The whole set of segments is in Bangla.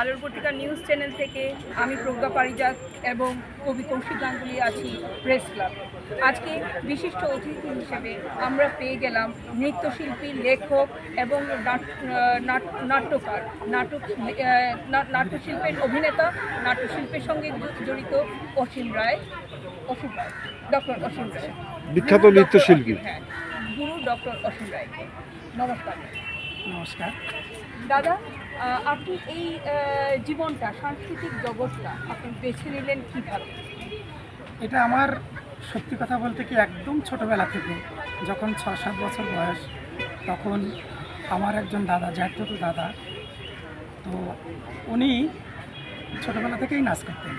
আলোর পত্রিকা নিউজ চ্যানেল থেকে আমি প্রজ্ঞা পারিজাত এবং কবি কৌশিক গাঙ্গুলি আছি প্রেস ক্লাব। আজকে বিশিষ্ট অতিথি হিসেবে আমরা পেয়ে গেলাম নৃত্যশিল্পী, লেখক এবং নাট্যকার, নাট্যশিল্পের অভিনেতা, নাট্যশিল্পের সঙ্গে জড়িত অসীম রায়, ডক্টর অসীম রায়, বিখ্যাত নৃত্যশিল্পী। হ্যাঁ, গুরু ডক্টর অসীম রায়। নমস্কার। নমস্কার। দাদা, আপনি এই জীবনটা, সাংস্কৃতিক জগৎটা আপনি বেছে নিলেন কীভাবে? এটা আমার সত্যি কথা বলতে কি একদম ছোটোবেলা থেকে, যখন 6-7 বছর বয়স, তখন আমার একজন দাদা, জ্যাঠতো দাদা, তো উনি ছোটোবেলা থেকেই নাচ করতেন,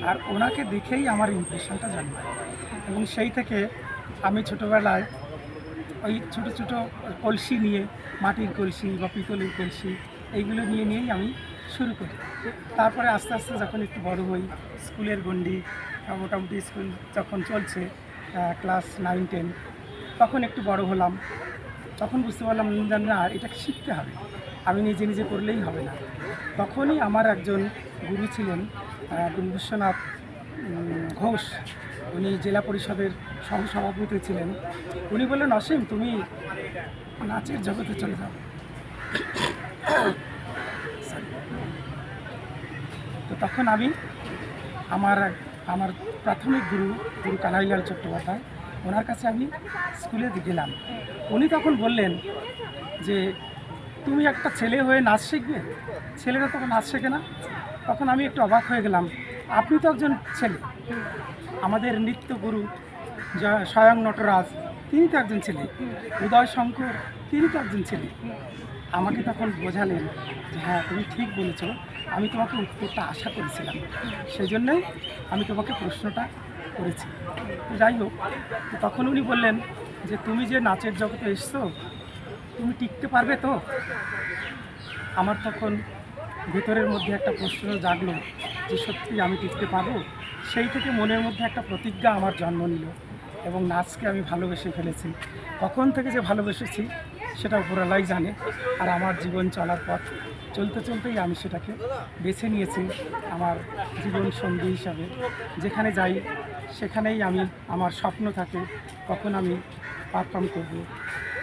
আর ওনাকে দেখেই আমার ইমপ্রেশনটা জন্মায়। এবং সেই থেকে আমি ছোটোবেলায় ওই ছোটো ছোটো কলসি নিয়ে, মাটির কলসি বা পিতলের কলসি, এইগুলো নিয়েই আমি শুরু করি। তারপরে আস্তে আস্তে যখন একটু বড় হই, স্কুলের গণ্ডি, মোটামুটি স্কুল যখন চলছে ক্লাস 9-10, তখন একটু বড় হলাম, তখন বুঝতে পারলাম না, এটা শিখতে হবে, আমি নিজে নিজে করলেই হবে না। তখনই আমার একজন গুরু ছিলেন, বিশ্বনাথ ঘোষ, উনি জেলা পরিষদের সহসভাপতি ছিলেন। উনি বললেন, অসীম, তুমি নাচের জগতে চলে যাও। তো তখন আমি আমার প্রাথমিক গুরু কানাইলাল চট্টোপাধ্যায়, ওনার কাছে আমি স্কুলে গেলাম। উনি তখন বললেন যে, তুমি একটা ছেলে হয়ে নাচ শিখবে? ছেলেরা তখন নাচ শেখে না। তখন আমি একটু অবাক হয়ে গেলাম, আপনি তো একজন ছেলে, আমাদের নৃত্য গুরু স্বয়ং নটরাজ, তিনি তো একজন ছেলে, উদয় শঙ্কর, তিনি তো একজন ছেলে। আমাকে তখন বোঝালেন যে, হ্যাঁ, তুমি ঠিক বলেছ, আমি তোমাকে উত্তরটা আশা করেছিলাম, সেই জন্যই আমি তোমাকে প্রশ্নটা করেছি। যাই হোক, তখন উনি বললেন যে, তুমি যে নাচের জগতে এসছো, তুমি টিকতে পারবে তো? আমার তখন ভেতরের মধ্যে একটা প্রশ্ন জাগলো যে, সত্যি আমি টিকতে পারবো। সেই থেকে মনের মধ্যে একটা প্রতিজ্ঞা আমার জন্ম নিল এবং নাচকে আমি ভালোবেসে ফেলেছি। কখন থেকে যে ভালোবেসেছি সেটা উপরওয়ালাই জানে। আর আমার জীবন চলার পথ চলতে চলতেই আমি সেটাকে বেছে নিয়েছি আমার জীবন সঙ্গী হিসাবে। যেখানে যাই সেখানেই আমার স্বপ্ন থাকে, কখন আমি পারফর্ম করবো,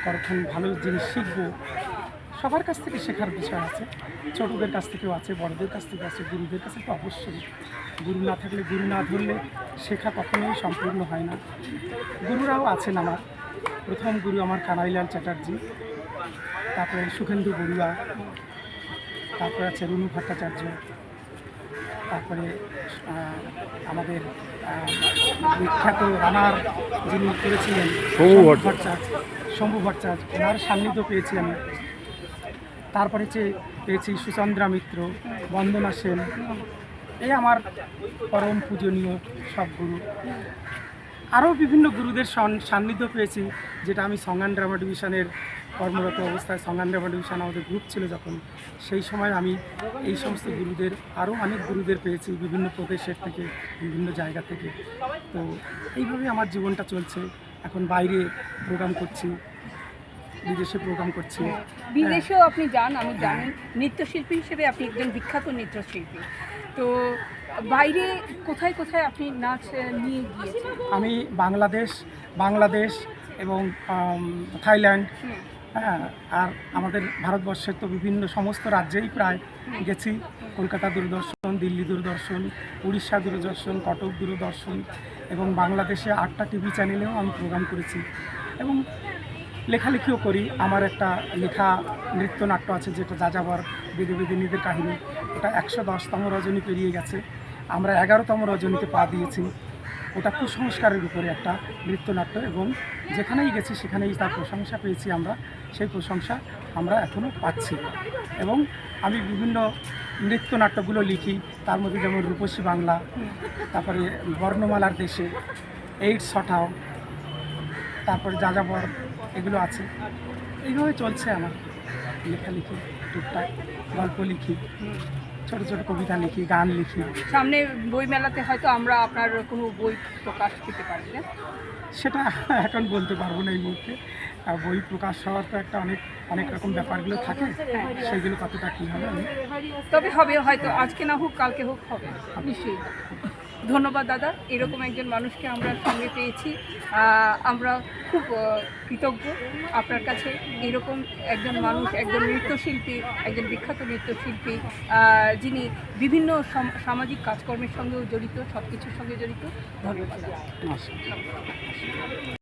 কখন ভালো জিনিস শিখবো। সবার কাছ থেকে শেখার বিষয় আছে, ছোটদের কাছ থেকেও আছে, বড়দের কাছ থেকে আছে, গুরুদের কাছে তো অবশ্যই। গুরু না থাকলে, গুরু না ধরলে শেখা কখনোই সম্পূর্ণ হয় না। গুরুরাও আছেন আমার। প্রথম গুরু আমার কানাইলাল চ্যাটার্জি, তারপরে সুখেন্দু বড়ুয়া, তারপরে আছে রুনু ভট্টাচার্য, তারপরে আমাদের বিখ্যাত রানার যিনি করেছিলেন শম্ভু ভট্টাচার্য, ওনার সান্নিধ্য পেয়েছি আমি। তারপরে পেয়েছি সুচন্দ্রা মিত্র, বন্দনা সেন, এই আমার পরম পূজনীয় সব গুরু। আরও বিভিন্ন গুরুদের সান্নিধ্য পেয়েছি, যেটা আমি সঙ্গান ড্রামা ডিভিশনের কর্মরত অবস্থায়, সঙ্গান ড্রামা ডিভিশন আমাদের গ্রুপ ছিল যখন, সেই সময় আমি এই সমস্ত গুরুদের, আরও অনেক গুরুদের পেয়েছি বিভিন্ন প্রদেশের থেকে, বিভিন্ন জায়গা থেকে। তো এইভাবেই আমার জীবনটা চলছে। এখন বাইরে প্রোগ্রাম করছি, বিদেশে প্রোগ্রাম করছি। বিদেশেও আপনি যান, আমি জানি। নৃত্যশিল্পী হিসেবে আপনি একজন বিখ্যাত নৃত্যশিল্পী। তো বাইরে কোথায় কোথায় আপনি নাচ নিয়ে গিয়েছেন? আমি বাংলাদেশ এবং থাইল্যান্ড, হ্যাঁ, আর আমাদের ভারতবর্ষের তো বিভিন্ন সমস্ত রাজ্যেই প্রায় গেছি। কলকাতা দূরদর্শন, দিল্লি দূরদর্শন, উড়িষ্যা দূরদর্শন, কটক দূরদর্শন, এবং বাংলাদেশে 8টা টিভি চ্যানেলেও আমি প্রোগ্রাম করেছি। এবং লেখালেখিও করি। আমার একটা লেখা নৃত্যনাট্য আছে, যেটা যাযাবর বেদে বেদিনীদের কাহিনী, ওটা 110তম রজনী পেরিয়ে গেছে। আমরা 11তম রজনীতে পা দিয়েছি। ওটা কুসংস্কারের উপরে একটা নৃত্যনাট্য, এবং যেখানেই গেছি সেখানেই তার প্রশংসা পেয়েছি আমরা। সেই প্রশংসা আমরা এখনও পাচ্ছি। এবং আমি বিভিন্ন নৃত্যনাট্যগুলো লিখি, তার মধ্যে যেমন রূপসী বাংলা, তারপরে বর্ণমালার দেশে, এইডস হটাও, তারপরে যাযাবর, এগুলো আছে। এইভাবে চলছে আমার লেখালেখি, টুকটাক গল্প লিখি, ছোটো ছোটো কবিতা লিখি, গান লিখি। সামনে বই মেলাতে হয়তো আমরা আপনার কোনো বই প্রকাশ পেতে পারি না, সেটা এখন বলতে পারবো না এই মুহূর্তে। বই প্রকাশ হওয়ার তো একটা অনেক অনেক রকম ব্যাপারগুলো থাকে, সেগুলো কতটা কী হবে আমি তবে হবে, হয়তো আজকে না হোক কালকে হোক হবে নিশ্চয়ই। ধন্যবাদ দাদা, এরকম একজন মানুষকে আমরা সঙ্গে পেয়েছি। আমরা খুব কৃতজ্ঞ আপনার কাছে। এরকম একজন মানুষ, একজন নৃত্যশিল্পী, একজন বিখ্যাত নৃত্যশিল্পী, যিনি বিভিন্ন সামাজিক কাজকর্মের সঙ্গেও জড়িত, সব কিছুর সঙ্গে জড়িত। ধন্যবাদ। নমস্কার।